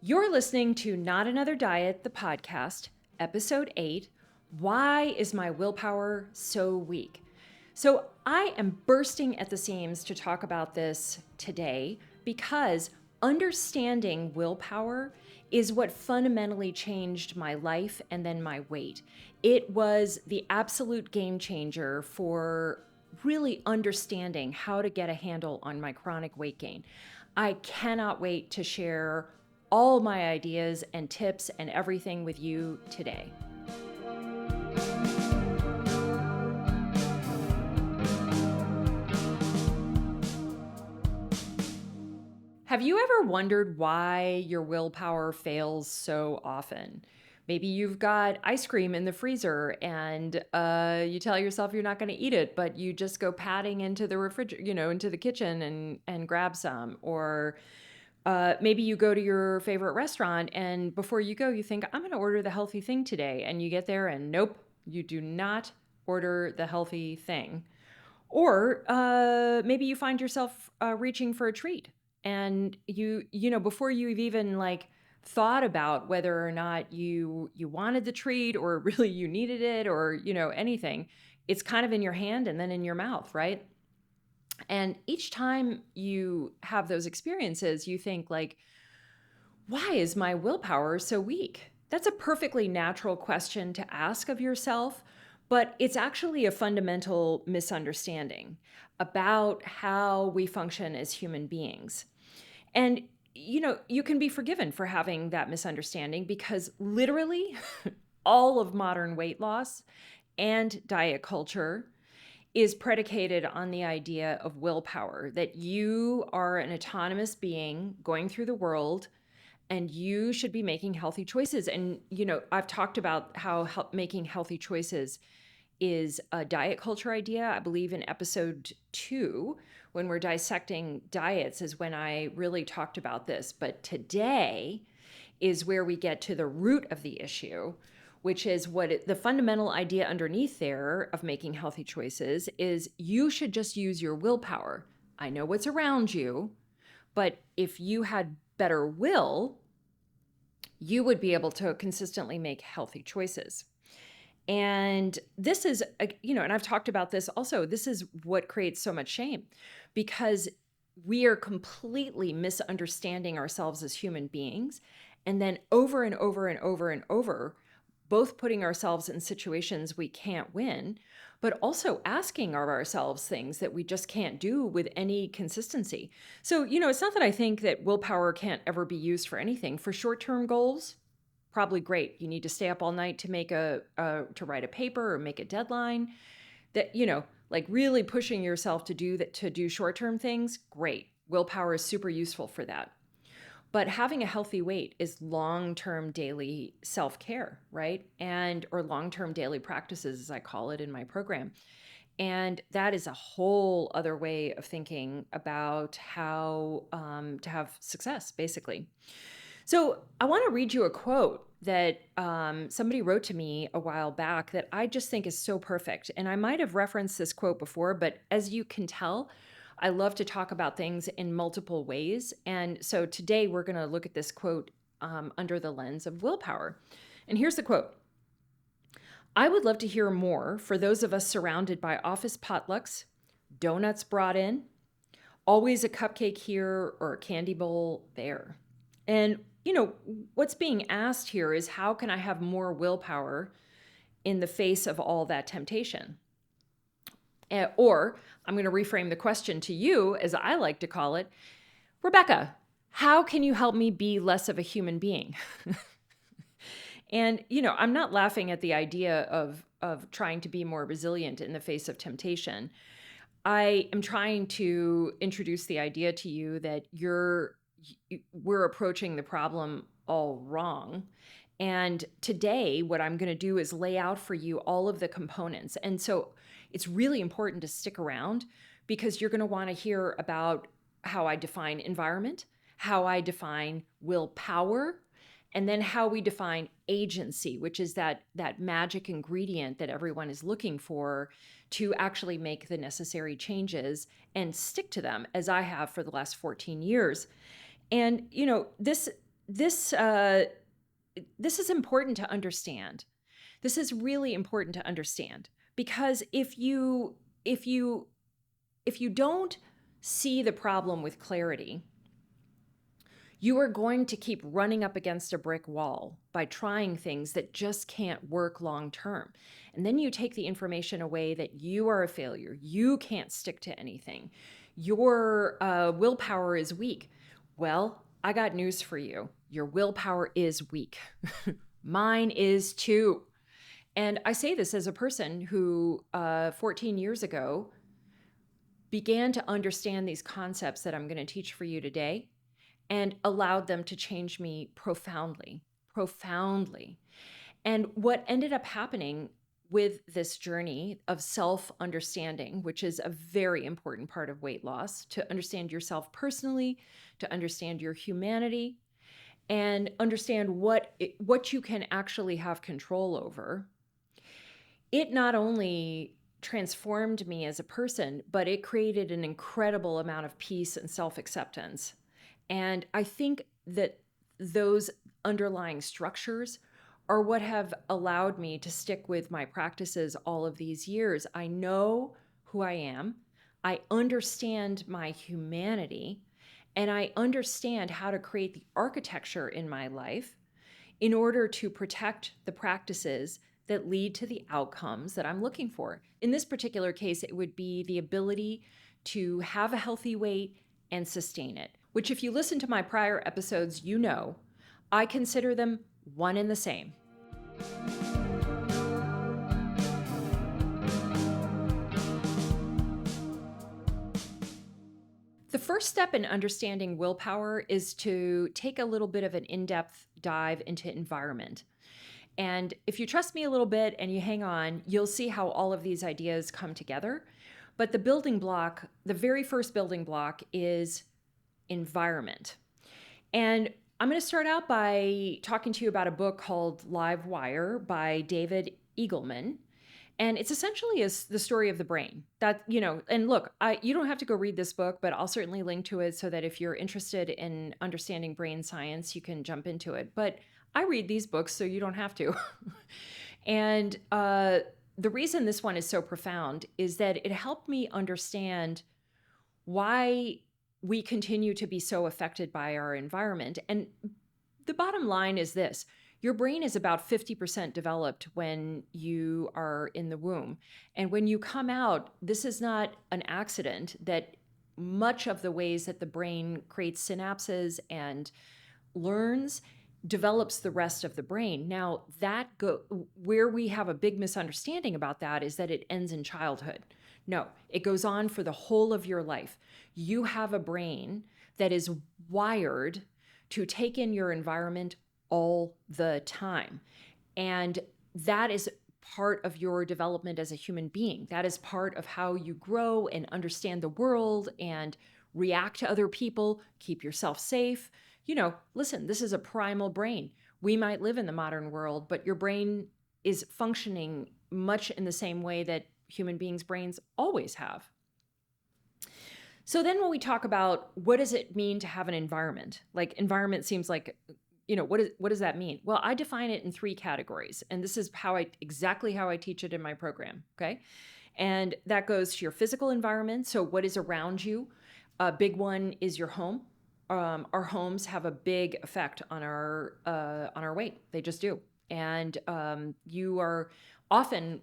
You're listening to Not Another Diet, the podcast, episode 8. Why is my willpower so weak? So, I am bursting at the seams to talk about this today because understanding willpower is what fundamentally changed my life and then my weight. It was the absolute game changer for really understanding how to get a handle on my chronic weight gain. I cannot wait to share all my ideas and tips and everything with you today. Have you ever wondered why your willpower fails so often? Maybe you've got ice cream in the freezer and you tell yourself you're not going to eat it, but you just go padding into the refrigerator, into the kitchen and grab some. Or maybe you go to your favorite restaurant and before you go, you think, I'm going to order the healthy thing today. And you get there and nope, you do not order the healthy thing. Or maybe you find yourself reaching for a treat and before you've even thought about whether or not you wanted the treat or really you needed it or anything, it's kind of in your hand and then in your mouth, right? And each time you have those experiences, you think why is my willpower so weak? That's a perfectly natural question to ask of yourself, but it's actually a fundamental misunderstanding about how we function as human beings. And you can be forgiven for having that misunderstanding because literally all of modern weight loss and diet culture is predicated on the idea of willpower, that you are an autonomous being going through the world and you should be making healthy choices. And, I've talked about how making healthy choices is a diet culture idea. I believe in episode 2, when we're dissecting diets, is when I really talked about this. But today is where we get to the root of the issue, which is the fundamental idea underneath there of making healthy choices is you should just use your willpower. I know what's around you, but if you had better will, you would be able to consistently make healthy choices. And this is, and I've talked about this also, this is what creates so much shame because we are completely misunderstanding ourselves as human beings. And then over and over and over and over, both putting ourselves in situations we can't win, but also asking of ourselves things that we just can't do with any consistency. So, it's not that I think that willpower can't ever be used for anything. For short-term goals, probably great. You need to stay up all night to make to write a paper or make a deadline. That, really pushing yourself to do short-term things, great. Willpower is super useful for that. But having a healthy weight is long-term daily self-care, right? Or long-term daily practices, as I call it in my program. And that is a whole other way of thinking about how to have success, basically. So I want to read you a quote that somebody wrote to me a while back that I just think is so perfect. And I might have referenced this quote before, but as you can tell, I love to talk about things in multiple ways. And so today we're going to look at this quote under the lens of willpower. And here's the quote. I would love to hear more for those of us surrounded by office potlucks, donuts brought in, always a cupcake here or a candy bowl there. And, what's being asked here is how can I have more willpower in the face of all that temptation? Or I'm going to reframe the question to you, as I like to call it, Rebecca, how can you help me be less of a human being? And, I'm not laughing at the idea of trying to be more resilient in the face of temptation. I am trying to introduce the idea to you that we're approaching the problem all wrong. And today, what I'm going to do is lay out for you all of the components. And so it's really important to stick around because you're going to want to hear about how I define environment, how I define willpower, and then how we define agency, which is that magic ingredient that everyone is looking for to actually make the necessary changes and stick to them, as I have for the last 14 years. And, this this this is important to understand. This is really important to understand because if you if you don't see the problem with clarity, you are going to keep running up against a brick wall by trying things that just can't work long term. And then you take the information away that you are a failure. You can't stick to anything. Your willpower is weak. Well, I got news for you. Your willpower is weak. Mine is too. And I say this as a person who 14 years ago began to understand these concepts that I'm going to teach for you today and allowed them to change me profoundly, profoundly. And what ended up happening with this journey of self-understanding, which is a very important part of weight loss, to understand yourself personally, to understand your humanity, and understand what you can actually have control over. It not only transformed me as a person, but it created an incredible amount of peace and self-acceptance. And I think that those underlying structures are what have allowed me to stick with my practices all of these years. I know who I am. I understand my humanity, and I understand how to create the architecture in my life in order to protect the practices that lead to the outcomes that I'm looking for. In this particular case, it would be the ability to have a healthy weight and sustain it, which if you listen to my prior episodes, you know, I consider them one and the same. The first step in understanding willpower is to take a little bit of an in-depth dive into environment. And if you trust me a little bit and you hang on, you'll see how all of these ideas come together. But the building block, the very first building block is environment. And I'm going to start out by talking to you about a book called Live Wire by David Eagleman. And it's essentially the story of the brain. That, and look, you don't have to go read this book, but I'll certainly link to it so that if you're interested in understanding brain science, you can jump into it. But I read these books, so you don't have to. And the reason this one is so profound is that it helped me understand why we continue to be so affected by our environment. And the bottom line is this: your brain is about 50% developed when you are in the womb. And when you come out, this is not an accident that much of the ways that the brain creates synapses and learns develops the rest of the brain. Now, where we have a big misunderstanding about that is that it ends in childhood. No, it goes on for the whole of your life. You have a brain that is wired to take in your environment all the time. And that is part of your development as a human being. That is part of how you grow and understand the world and react to other people, keep yourself safe. Listen, this is a primal brain. We might live in the modern world, but your brain is functioning much in the same way that human beings' brains always have. So then when we talk about what does it mean to have an environment, like environment seems like, what does that mean? Well, I define it in 3 categories, and this is exactly how I teach it in my program, okay? And that goes to your physical environment. So what is around you? A big one is your home. Our homes have a big effect on our weight. They just do. And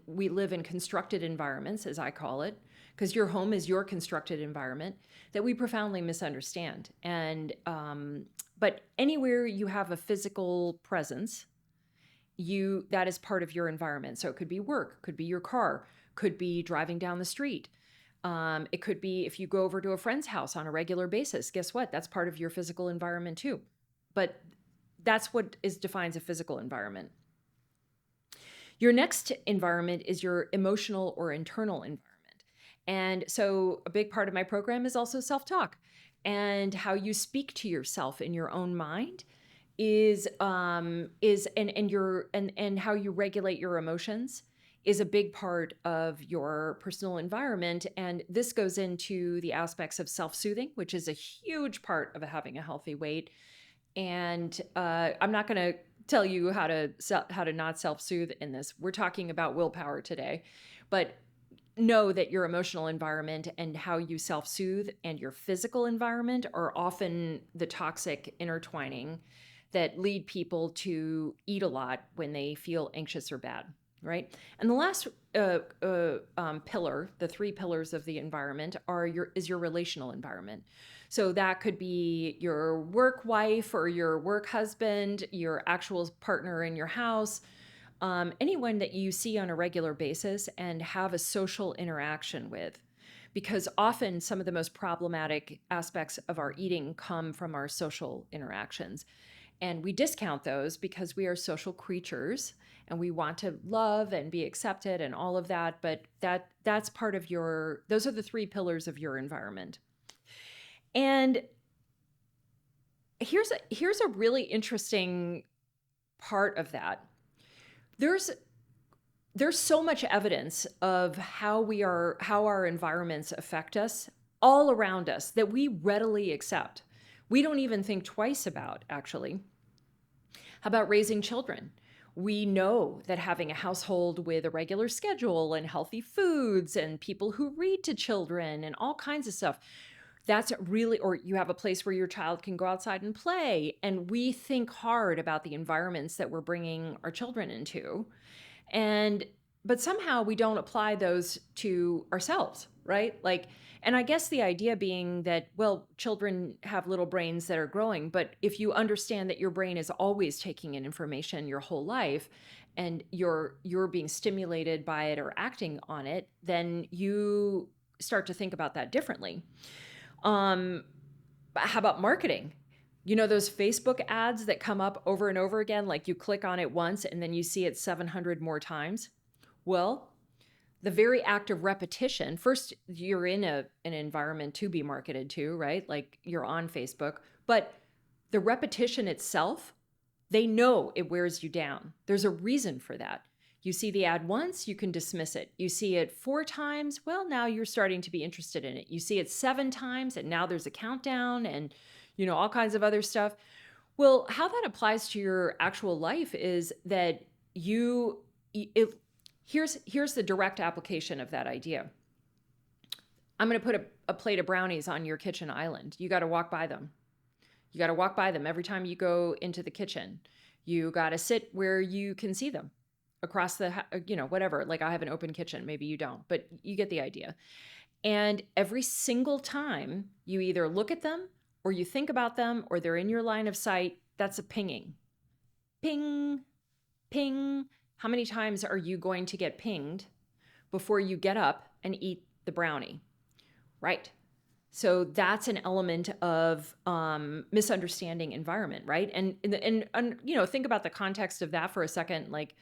we live in constructed environments, as I call it, because your home is your constructed environment that we profoundly misunderstand. And but anywhere you have a physical presence, that is part of your environment. So it could be work, could be your car, could be driving down the street. It could be if you go over to a friend's house on a regular basis. Guess what? That's part of your physical environment too. But that's what defines a physical environment. Your next environment is your emotional or internal environment. And so a big part of my program is also self-talk, and how you speak to yourself in your own mind and how you regulate your emotions is a big part of your personal environment. And this goes into the aspects of self-soothing, which is a huge part of having a healthy weight, And I'm not going to tell you how to not self-soothe in this. We're talking about willpower today, but know that your emotional environment and how you self-soothe and your physical environment are often the toxic intertwining that lead people to eat a lot when they feel anxious or bad, right? And the last pillar, the three pillars of the environment is your relational environment. So that could be your work wife or your work husband, your actual partner in your house, anyone that you see on a regular basis and have a social interaction with. Because often some of the most problematic aspects of our eating come from our social interactions. And we discount those because we are social creatures and we want to love and be accepted and all of that. But that's part of those are the three pillars of your environment. And here's a really interesting part of that. There's so much evidence of how our environments affect us all around us that we readily accept. We don't even think twice about, actually. How about raising children? We know that having a household with a regular schedule and healthy foods and people who read to children and all kinds of stuff, that's really, or you have a place where your child can go outside and play. And we think hard about the environments that we're bringing our children into. But somehow we don't apply those to ourselves, right? And I guess the idea being that, well, children have little brains that are growing, but if you understand that your brain is always taking in information your whole life and you're being stimulated by it or acting on it, then you start to think about that differently. How about marketing? You know, those Facebook ads that come up over and over again, like you click on it once and then you see it 700 more times. Well, the very act of repetition, first, you're in an environment to be marketed to, right? Like you're on Facebook, but the repetition itself, they know it wears you down. There's a reason for that. You see the ad once, you can dismiss it. You see it 4 times, well, now you're starting to be interested in it. You see it 7 times, and now there's a countdown and, all kinds of other stuff. Well, how that applies to your actual life is that here's the direct application of that idea. I'm going to put a plate of brownies on your kitchen island. You got to walk by them. You got to walk by them every time you go into the kitchen. You got to sit where you can see them across the, whatever. Like I have an open kitchen. Maybe you don't, but you get the idea. And every single time you either look at them or you think about them or they're in your line of sight, that's a pinging. Ping, ping. How many times are you going to get pinged before you get up and eat the brownie? Right. So that's an element of misunderstanding environment, right? And think about the context of that for a second. Like,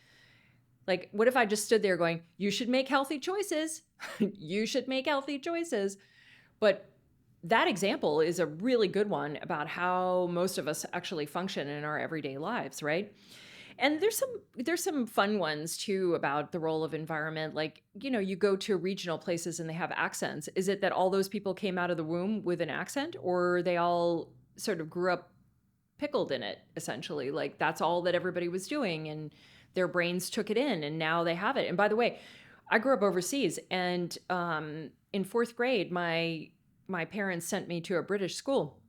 what if I just stood there going, you should make healthy choices. You should make healthy choices. But that example is a really good one about how most of us actually function in our everyday lives, right? And there's some fun ones too about the role of environment. Like, you go to regional places and they have accents. Is it that all those people came out of the womb with an accent, or they all sort of grew up pickled in it, essentially? Like that's all that everybody was doing and their brains took it in and now they have it. And by the way, I grew up overseas, and in 4th grade, my parents sent me to a British school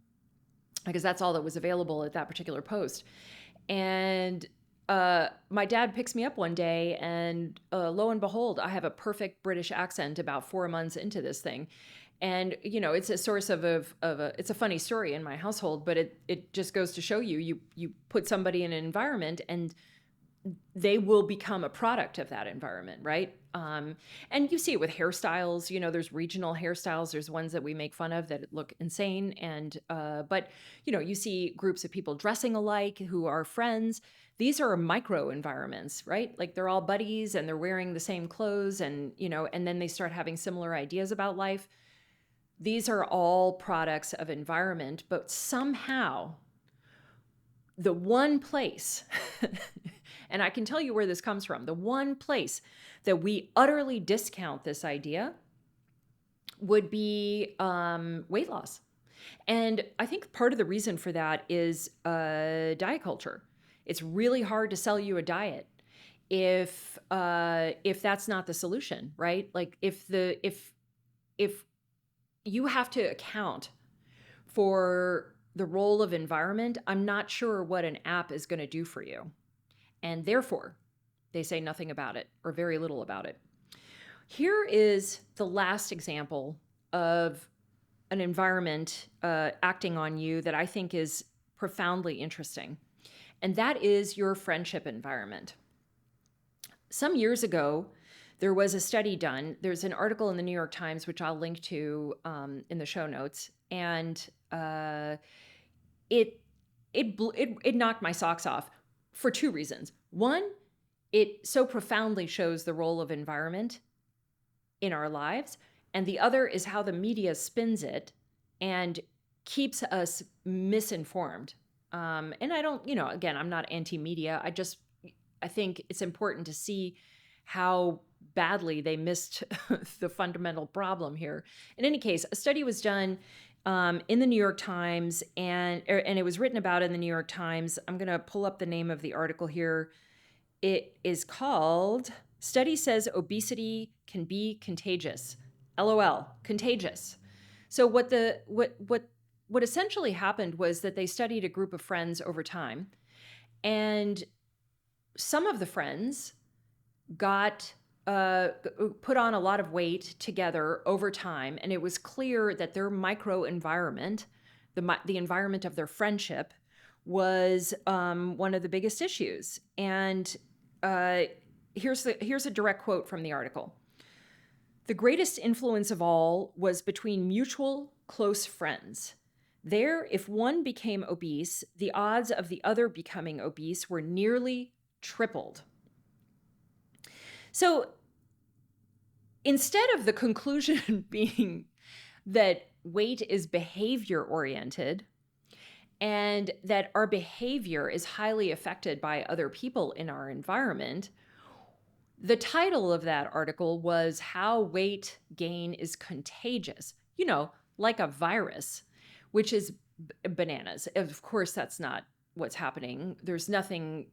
because that's all that was available at that particular post. And my dad picks me up one day and lo and behold, I have a perfect British accent about 4 months into this thing. And, it's a source it's a funny story in my household, but it just goes to show you put somebody in an environment and they will become a product of that environment, right? And you see it with hairstyles. There's regional hairstyles. There's ones that we make fun of that look insane. And but you see groups of people dressing alike who are friends. These are micro environments, right? Like they're all buddies and they're wearing the same clothes, and and then they start having similar ideas about life. These are all products of environment, but somehow the one place and I can tell you where this comes from. The one place that we utterly discount this idea would be weight loss. And I think part of the reason for that is diet culture. It's really hard to sell you a diet if that's not the solution, right? Like if you have to account for the role of environment, I'm not sure what an app is going to do for you. And therefore, they say nothing about it or very little about it. Here is the last example of an environment acting on you that I think is profoundly interesting, and that is your friendship environment. Some years ago, there was a study done. There's an article in the New York Times, which I'll link to in the show notes, and it it knocked my socks off for two reasons. One, it so profoundly shows the role of environment in our lives, and the other is how the media spins it and keeps us misinformed. And I don't, again, I'm not anti-media. I think it's important to see how badly they missed the fundamental problem here. In any case, a study was done in the New York Times, and it was written about in the New York Times. I'm going to pull up the name of the article here. It is called "Study Says Obesity Can Be Contagious." LOL, contagious. So what essentially happened was that they studied a group of friends over time, and some of the friends got put on a lot of weight together over time, and it was clear that their microenvironment, the environment of their friendship, was one of the biggest issues. And here's a direct quote from the article. "The greatest influence of all was between mutual close friends. There, if one became obese, the odds of the other becoming obese were nearly tripled." So instead of the conclusion being that weight is behavior oriented and that our behavior is highly affected by other people in our environment, the title of that article was "How Weight Gain is Contagious," like a virus, which is bananas. Of course, that's not what's happening. There's nothing,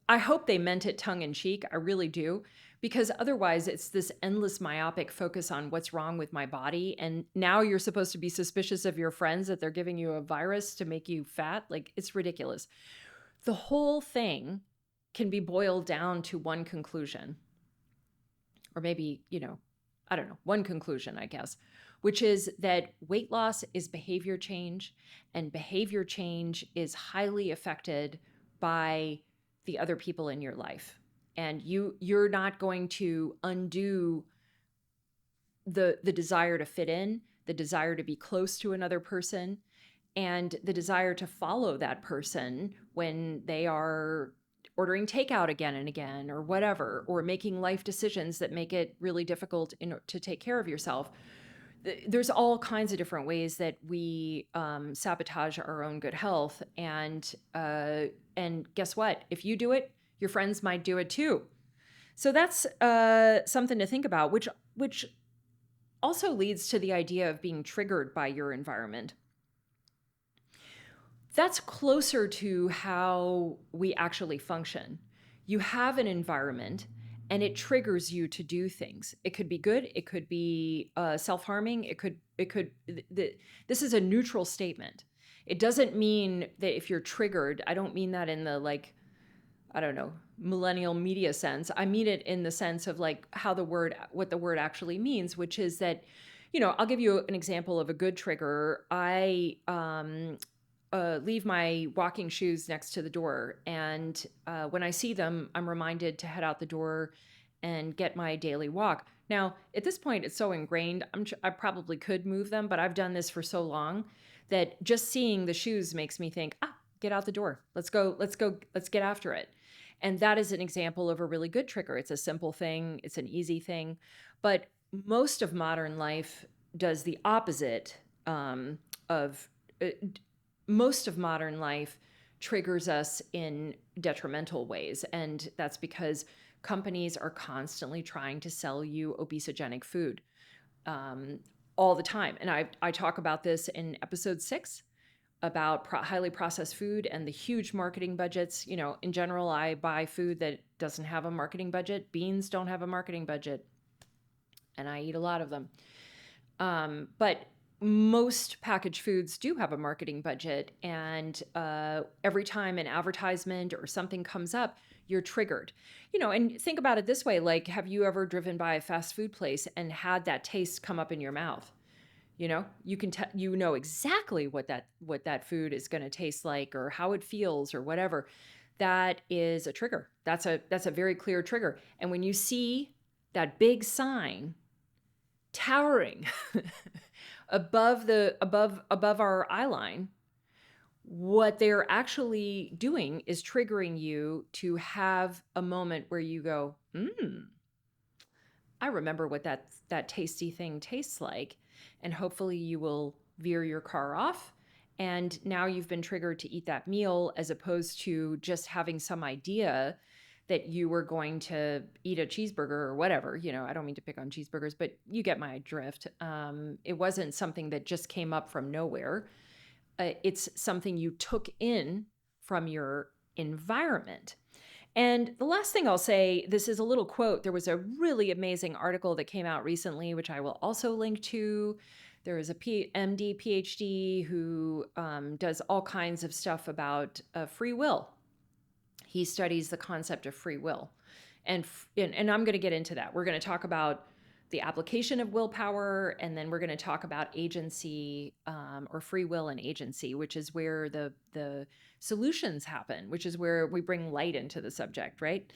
I hope they meant it tongue in cheek. I really do. Because otherwise, it's this endless myopic focus on what's wrong with my body. And now you're supposed to be suspicious of your friends that they're giving you a virus to make you fat. Like, it's ridiculous. The whole thing can be boiled down to one conclusion, or maybe, I don't know, one conclusion, I guess, which is that weight loss is behavior change, and behavior change is highly affected by the other people in your life. And you're not going to undo the desire to fit in, the desire to be close to another person, and the desire to follow that person when they are ordering takeout again and again, or whatever, or making life decisions that make it really difficult to take care of yourself. There's all kinds of different ways that we sabotage our own good health. And guess what? If you do it, your friends might do it too. So that's something to think about, which also leads to the idea of being triggered by your environment. That's closer to how we actually function. You have an environment and it triggers you to do things. It could be good. It could be self-harming. This is a neutral statement. It doesn't mean that if you're triggered, I don't mean that in the I don't know, millennial media sense. I mean it in the sense of what the word actually means, which is that, I'll give you an example of a good trigger. I leave my walking shoes next to the door, and when I see them, I'm reminded to head out the door and get my daily walk. Now, at this point, it's so ingrained, I probably could move them, but I've done this for so long that just seeing the shoes makes me think, get out the door. Let's get after it. And that is an example of a really good trigger. It's a simple thing. It's an easy thing. But most of modern life does the opposite most of modern life triggers us in detrimental ways. And that's because companies are constantly trying to sell you obesogenic food. all the time. And I talk about this in episode 6 about highly processed food and the huge marketing budgets. In general, I buy food that doesn't have a marketing budget. Beans don't have a marketing budget, and I eat a lot of them. But most packaged foods do have a marketing budget, and every time an advertisement or something comes up, you're triggered. And think about it this way: like, have you ever driven by a fast food place and had that taste come up in your mouth? You can exactly what that food is going to taste like, or how it feels, or whatever. That is a trigger. That's a very clear trigger. And when you see that big sign towering above our eye line, what they're actually doing is triggering you to have a moment where you go, I remember what that tasty thing tastes like. And hopefully you will veer your car off. And now you've been triggered to eat that meal, as opposed to just having some idea that you were going to eat a cheeseburger or whatever. I don't mean to pick on cheeseburgers, but you get my drift. It wasn't something that just came up from nowhere. It's something you took in from your environment. And the last thing I'll say, this is a little quote. There was a really amazing article that came out recently, which I will also link to. There is a MD, PhD who does all kinds of stuff about free will. He studies the concept of free will. And I'm going to get into that. We're going to talk about the application of willpower, and then we're going to talk about agency, or free will and agency, which is where the solutions happen, which is where we bring light into the subject, right?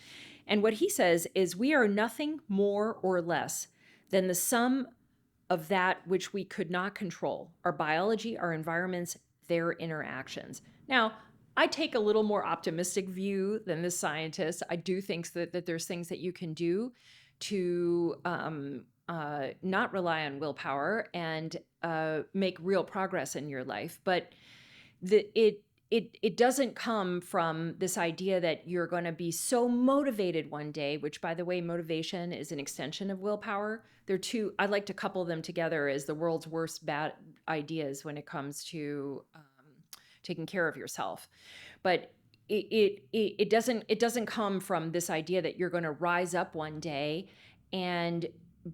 And what he says is, we are nothing more or less than the sum of that which we could not control: our biology, our environments, their interactions. Now, I take a little more optimistic view than the scientist. I do think that there's things that you can do to not rely on willpower and make real progress in your life. But it doesn't come from this idea that you're going to be so motivated one day, which, by the way, motivation is an extension of willpower. They're two, I like to couple them together as the world's worst bad ideas when it comes to taking care of yourself. But it doesn't come from this idea that you're going to rise up one day and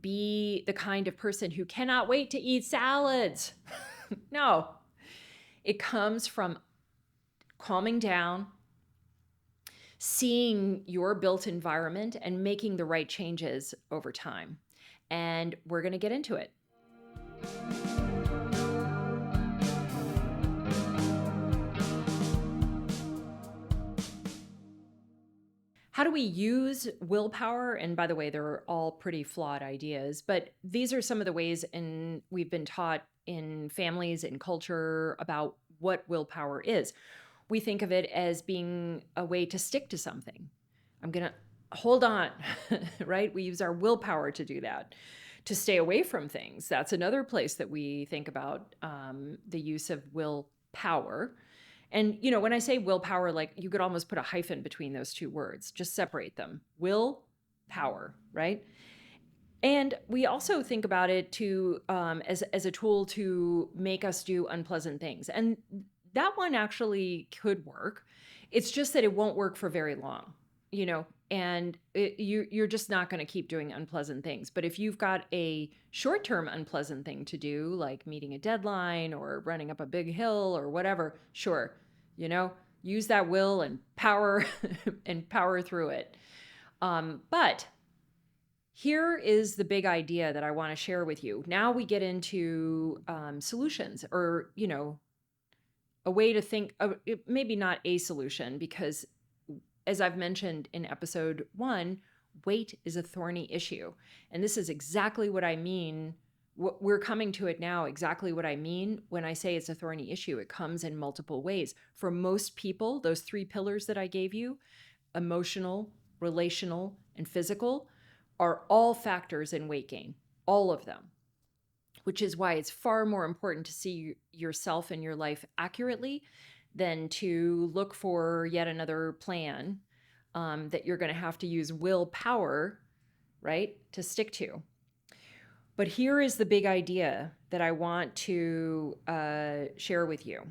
be the kind of person who cannot wait to eat salads. No, it comes from calming down, seeing your built environment, and making the right changes over time. And we're going to get into it. How do we use willpower? And by the way, they're all pretty flawed ideas, but these are some of the ways we've been taught in families and culture about what willpower is. We think of it as being a way to stick to something. I'm going to hold on, right? We use our willpower to do that. To stay away from things, that's another place that we think about the use of willpower. And, when I say willpower, like, you could almost put a hyphen between those two words, just separate them. Willpower, right? And we also think about it as a tool to make us do unpleasant things. And that one actually could work. It's just that it won't work for very long, and you're just not going to keep doing unpleasant things. But if you've got a short-term unpleasant thing to do, like meeting a deadline or running up a big hill or whatever, sure, use that will and power and power through it. But here is the big idea that I want to share with you. Now we get into solutions, or, a way to think of, maybe not a solution, because as I've mentioned in episode 1, weight is a thorny issue. And this is exactly what I mean. We're coming to it now, exactly what I mean when I say it's a thorny issue. It comes in multiple ways. For most people, those 3 pillars that I gave you, emotional, relational, and physical, are all factors in weight gain, all of them. Which is why it's far more important to see yourself and your life accurately than to look for yet another plan that you're going to have to use willpower, right, to stick to. But here is the big idea that I want to share with you.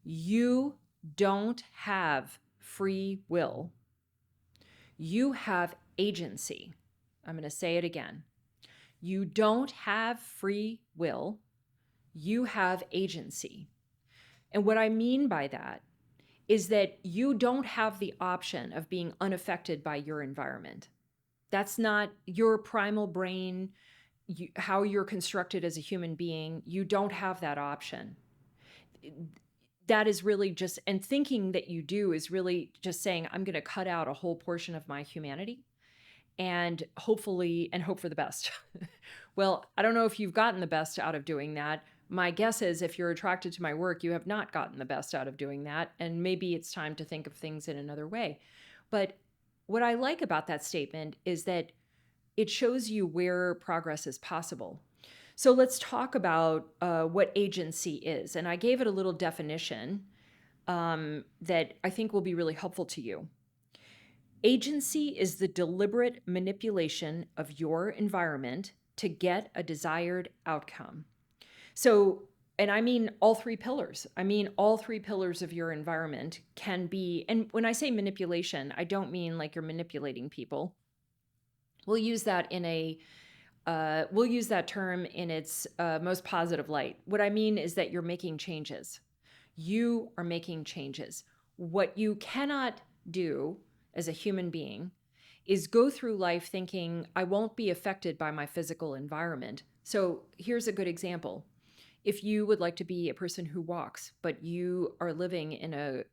You don't have free will. You have agency. I'm going to say it again. You don't have free will. You have agency. And what I mean by that is that you don't have the option of being unaffected by your environment. That's not your primal brain, how you're constructed as a human being. You don't have that option. That is really just, and thinking that you do is really just saying, I'm going to cut out a whole portion of my humanity and hopefully, and hope for the best. Well, I don't know if you've gotten the best out of doing that. My guess is if you're attracted to my work, you have not gotten the best out of doing that. And maybe it's time to think of things in another way. But what I like about that statement is that it shows you where progress is possible. So let's talk about what agency is. And I gave it a little definition that I think will be really helpful to you. Agency is the deliberate manipulation of your environment to get a desired outcome. So, and I mean all three pillars. I mean all three pillars of your environment can be, and when I say manipulation, I don't mean like you're manipulating people. We'll use that we'll use that term in its most positive light. What I mean is that you're making changes. You are making changes. What you cannot do as a human being is go through life thinking, I won't be affected by my physical environment. So here's a good example. If you would like to be a person who walks, but you are living in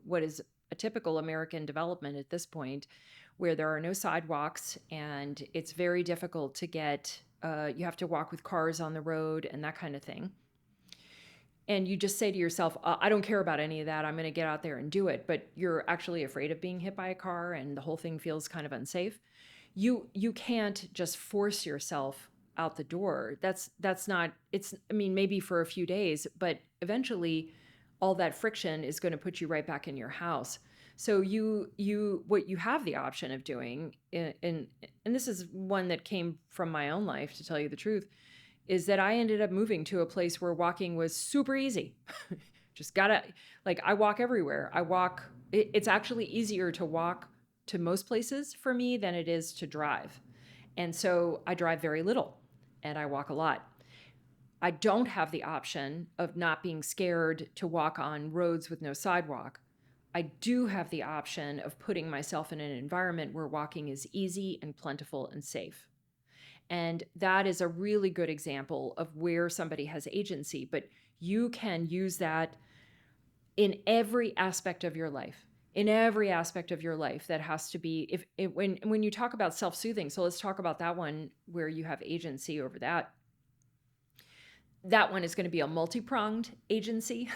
what is a typical American development at this point, where there are no sidewalks and it's very difficult to get, you have to walk with cars on the road and that kind of thing. And you just say to yourself, I don't care about any of that. I'm going to get out there and do it. But you're actually afraid of being hit by a car and the whole thing feels kind of unsafe. You can't just force yourself out the door. That's not, it's, I mean, maybe for a few days, but eventually all that friction is going to put you right back in your house. So what you have the option of doing, and this is one that came from my own life, to tell you the truth, is that I ended up moving to a place where walking was super easy. Just gotta, like, I walk everywhere. It's actually easier to walk to most places for me than it is to drive. And so I drive very little and I walk a lot. I don't have the option of not being scared to walk on roads with no sidewalk. I do have the option of putting myself in an environment where walking is easy and plentiful and safe. And that is a really good example of where somebody has agency, but you can use that in every aspect of your life. In every aspect of your life, that has to be, when you talk about self-soothing, so let's talk about that one where you have agency over that. That one is going to be a multi-pronged agency.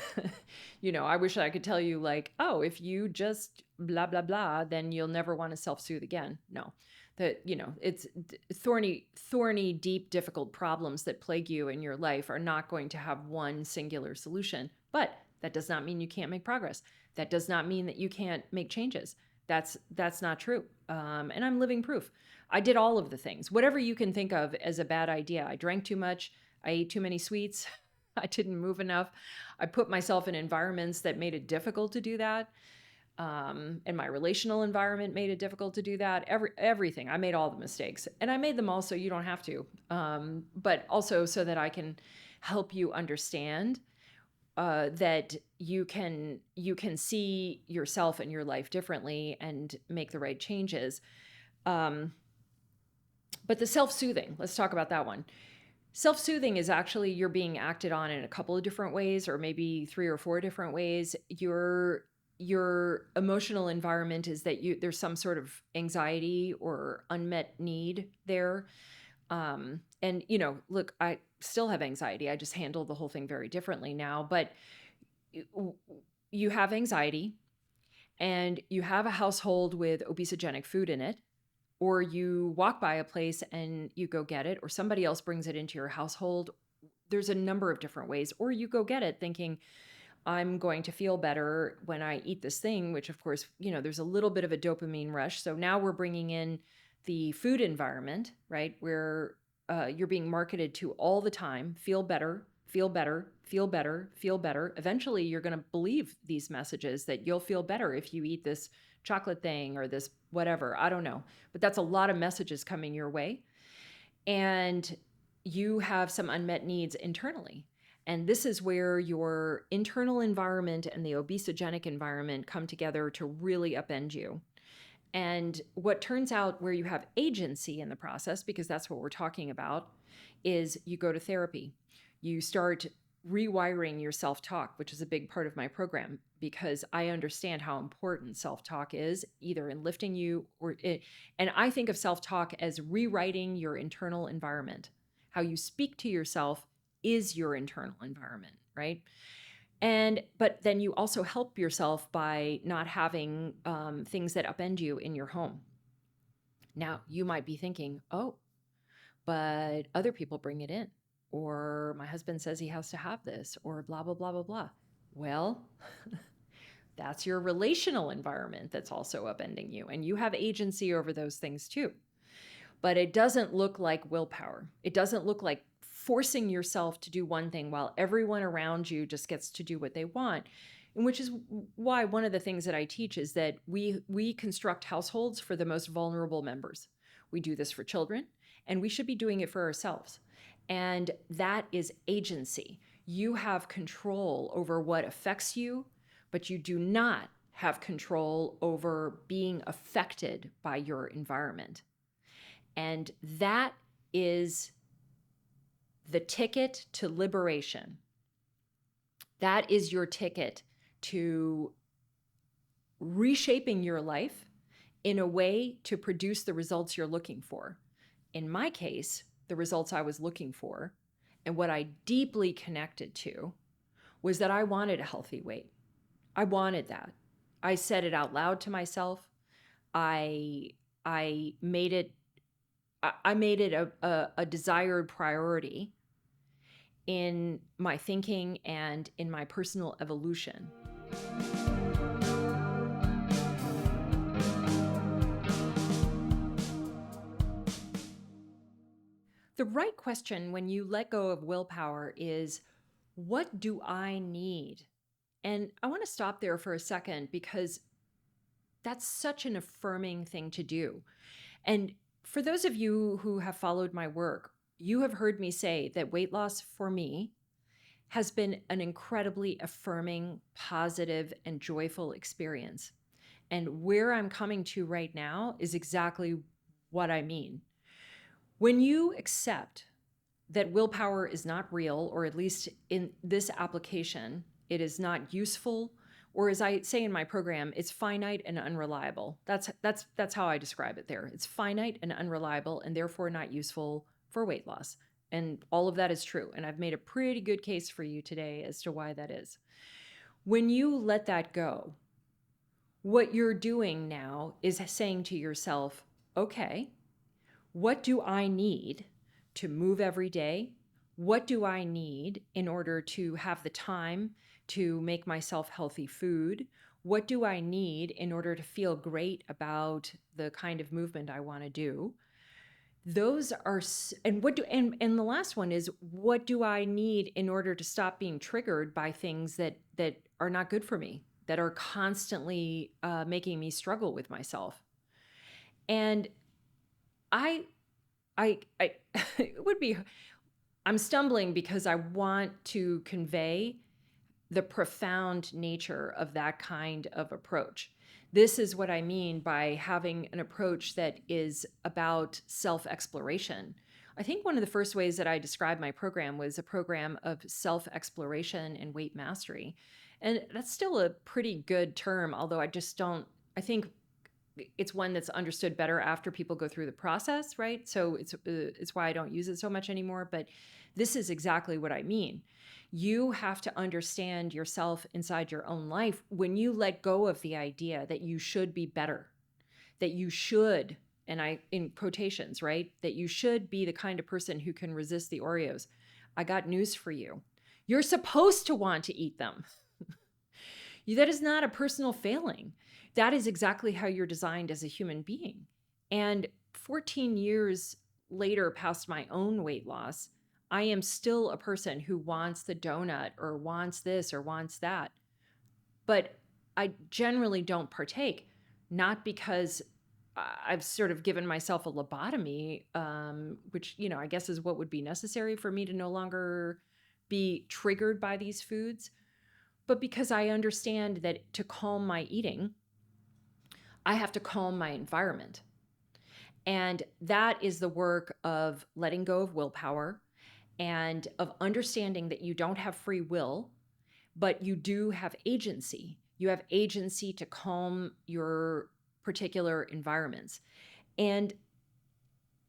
I wish I could tell you like, oh, if you just blah, blah, blah, then you'll never want to self-soothe again. No, it's thorny, deep, difficult problems that plague you in your life are not going to have one singular solution. But that does not mean you can't make progress. That does not mean that you can't make changes. That's not true. And I'm living proof. I did all of the things, whatever you can think of as a bad idea. I drank too much. I ate too many sweets. I didn't move enough. I put myself in environments that made it difficult to do that. And my relational environment made it difficult to do that. Everything. I made all the mistakes. And I made them all so you don't have to. But also so that I can help you understand that you can see yourself and your life differently and make the right changes. But the self-soothing, let's talk about that one. Self-soothing is actually you're being acted on in a couple of different ways, or maybe 3 or 4 different ways. Your emotional environment is that there's some sort of anxiety or unmet need there. And look, I still have anxiety. I just handle the whole thing very differently now, but you have anxiety and you have a household with obesogenic food in it, or you walk by a place and you go get it, or somebody else brings it into your household. There's a number of different ways, or you go get it thinking, I'm going to feel better when I eat this thing, which of course, there's a little bit of a dopamine rush. So now we're bringing in the food environment, right? Where you're being marketed to all the time. Feel better, feel better, feel better, feel better. Eventually, you're going to believe these messages that you'll feel better if you eat this chocolate thing or this whatever. I don't know. But that's a lot of messages coming your way. And you have some unmet needs internally. And this is where your internal environment and the obesogenic environment come together to really upend you. And what turns out where you have agency in the process, because that's what we're talking about, is you go to therapy. You start rewiring your self-talk, which is a big part of my program, because I understand how important self-talk is, either in lifting you and I think of self-talk as rewriting your internal environment. How you speak to yourself is your internal environment, right? But then you also help yourself by not having things that upend you in your home. Now, you might be thinking, oh, but other people bring it in, or my husband says he has to have this, or blah, blah, blah, blah, blah. Well, that's your relational environment that's also upending you, and you have agency over those things too. But it doesn't look like willpower. It doesn't look like forcing yourself to do one thing while everyone around you just gets to do what they want. And which is why one of the things that I teach is that we construct households for the most vulnerable members. We do this for children, and we should be doing it for ourselves. And that is agency. You have control over what affects you, but you do not have control over being affected by your environment. And that is the ticket to liberation. That is your ticket to reshaping your life in a way to produce the results you're looking for. In my case, the results I was looking for and what I deeply connected to was that I wanted a healthy weight. I wanted that. I said it out loud to myself. I made it a desired priority in my thinking and in my personal evolution. The right question when you let go of willpower is, what do I need? And I want to stop there for a second because that's such an affirming thing to do. And for those of you who have followed my work, you have heard me say that weight loss for me has been an incredibly affirming, positive, and joyful experience. And where I'm coming to right now is exactly what I mean. When you accept that willpower is not real, or at least in this application, it is not useful, or as I say in my program, it's finite and unreliable. That's how I describe it there. It's finite and unreliable and therefore not useful for weight loss. And all of that is true. And I've made a pretty good case for you today as to why that is. When you let that go, what you're doing now is saying to yourself, okay, what do I need to move every day? What do I need in order to have the time to make myself healthy food? What do I need in order to feel great about the kind of movement I want to do? Those are, and the last one is, what do I need in order to stop being triggered by things that are not good for me, that are constantly making me struggle with myself? And it would be, I'm stumbling because I want to convey the profound nature of that kind of approach. This is what I mean by having an approach that is about self-exploration. I think one of the first ways that I described my program was a program of self-exploration and weight mastery. And that's still a pretty good term, although I think it's one that's understood better after people go through the process, right? So it's why I don't use it so much anymore, but this is exactly what I mean. You have to understand yourself inside your own life when you let go of the idea that you should be better, that you should, and I, in quotations, right? That you should be the kind of person who can resist the Oreos. I got news for you. You're supposed to want to eat them. That is not a personal failing. That is exactly how you're designed as a human being. And 14 years later past my own weight loss, I am still a person who wants the donut or wants this or wants that. But I generally don't partake, not because I've sort of given myself a lobotomy, which, I guess is what would be necessary for me to no longer be triggered by these foods, but because I understand that to calm my eating, I have to calm my environment. And that is the work of letting go of willpower and of understanding that you don't have free will, but you do have agency. You have agency to calm your particular environments. And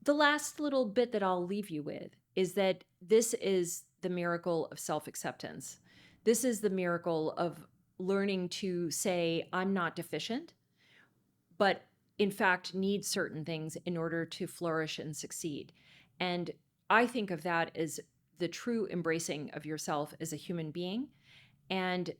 the last little bit that I'll leave you with is that this is the miracle of self-acceptance. This is the miracle of learning to say, I'm not deficient, but in fact need certain things in order to flourish and succeed. And I think of that as the true embracing of yourself as a human being, and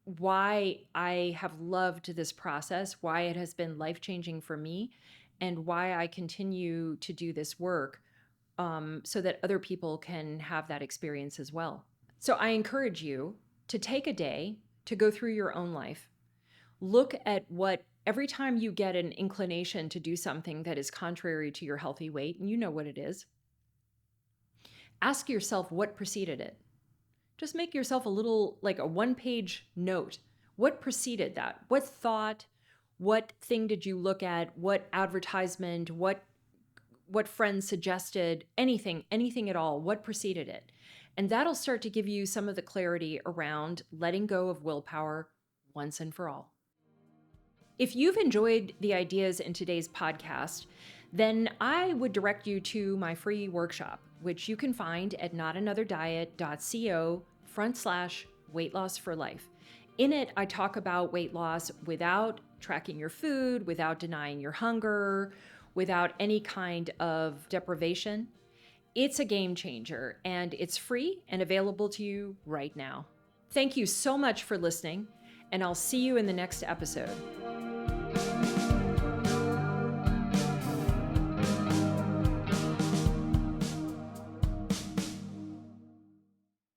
why I have loved this process, why it has been life-changing for me, and why I continue to do this work so that other people can have that experience as well. So I encourage you to take a day to go through your own life. Look at what, every time you get an inclination to do something that is contrary to your healthy weight, and you know what it is, ask yourself what preceded it. Just make yourself a little, like a one-page note. What preceded that? What thought? What thing did you look at? What advertisement? What friend suggested? Anything at all. What preceded it? And that'll start to give you some of the clarity around letting go of willpower once and for all. If you've enjoyed the ideas in today's podcast, then I would direct you to my free workshop, which you can find at notanotherdiet.co/weight loss for life. In it, I talk about weight loss without tracking your food, without denying your hunger, without any kind of deprivation. It's a game changer, and it's free and available to you right now. Thank you so much for listening, and I'll see you in the next episode.